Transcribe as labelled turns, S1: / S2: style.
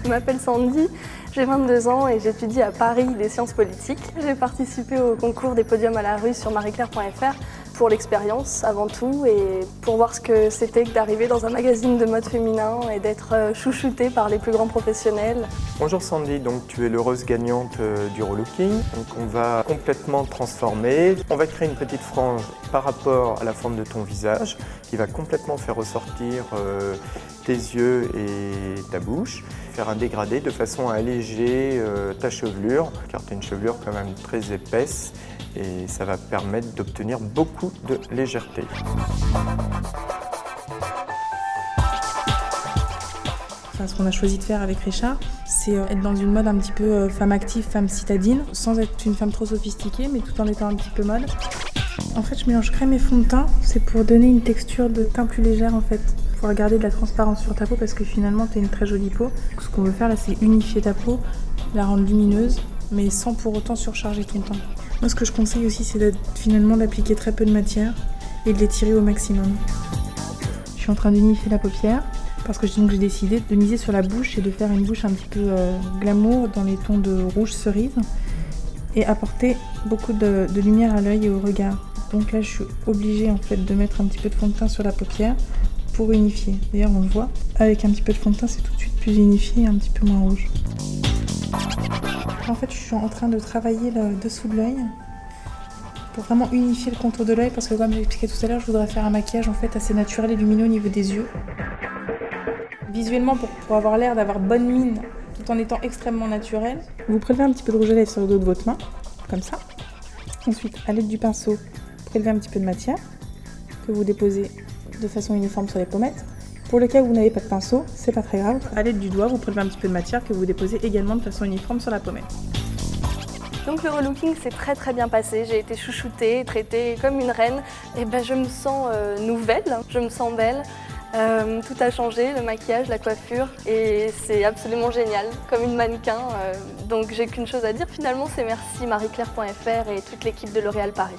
S1: Je m'appelle Sandy, j'ai 22 ans et j'étudie à Paris des sciences politiques. J'ai participé au concours des podiums à la rue sur marieclaire.fr pour l'expérience avant tout et pour voir ce que c'était que d'arriver dans un magazine de mode féminin et d'être chouchoutée par les plus grands professionnels.
S2: Bonjour Sandy, donc tu es l'heureuse gagnante du relooking. Donc on va complètement transformer. On va créer une petite frange par rapport à la forme de ton visage qui va complètement faire ressortir tes yeux et ta bouche. Faire un dégradé de façon à alléger ta chevelure, car tu as une chevelure quand même très épaisse et ça va permettre d'obtenir beaucoup de légèreté.
S3: Ce qu'on a choisi de faire avec Richard, c'est être dans une mode un petit peu femme active, femme citadine, sans être une femme trop sophistiquée, mais tout en étant un petit peu mode. En fait, je mélange crème et fond de teint, c'est pour donner une texture de teint plus légère en fait, pour garder de la transparence sur ta peau parce que finalement, tu as une très jolie peau. Ce qu'on veut faire là, c'est unifier ta peau, la rendre lumineuse, mais sans pour autant surcharger ton teint. Moi, ce que je conseille aussi, c'est finalement d'appliquer très peu de matière et de l'étirer au maximum. Je suis en train d'unifier la paupière. Parce que j'ai décidé de miser sur la bouche et de faire une bouche un petit peu glamour dans les tons de rouge cerise et apporter beaucoup de lumière à l'œil et au regard. Donc là, je suis obligée en fait de mettre un petit peu de fond de teint sur la paupière pour unifier. D'ailleurs, on le voit, avec un petit peu de fond de teint, c'est tout de suite plus unifié et un petit peu moins rouge. En fait, je suis en train de travailler le dessous de l'œil pour vraiment unifier le contour de l'œil parce que comme j'ai expliqué tout à l'heure, je voudrais faire un maquillage en fait assez naturel et lumineux au niveau des yeux. Visuellement, pour avoir l'air d'avoir bonne mine tout en étant extrêmement naturel, vous prélevez un petit peu de rouge à lèvres sur le dos de votre main, comme ça. Ensuite, à l'aide du pinceau, prélevez un petit peu de matière que vous déposez de façon uniforme sur les pommettes. Pour le cas où vous n'avez pas de pinceau, c'est pas très grave. À l'aide du doigt, vous prélevez un petit peu de matière que vous déposez également de façon uniforme sur la pommette.
S1: Donc le relooking s'est très bien passé, j'ai été chouchoutée, traitée comme une reine. Et ben je me sens nouvelle, je me sens belle. Tout a changé, le maquillage, la coiffure et c'est absolument génial, comme une mannequin. Donc j'ai qu'une chose à dire finalement, c'est merci marieclaire.fr et toute l'équipe de L'Oréal Paris.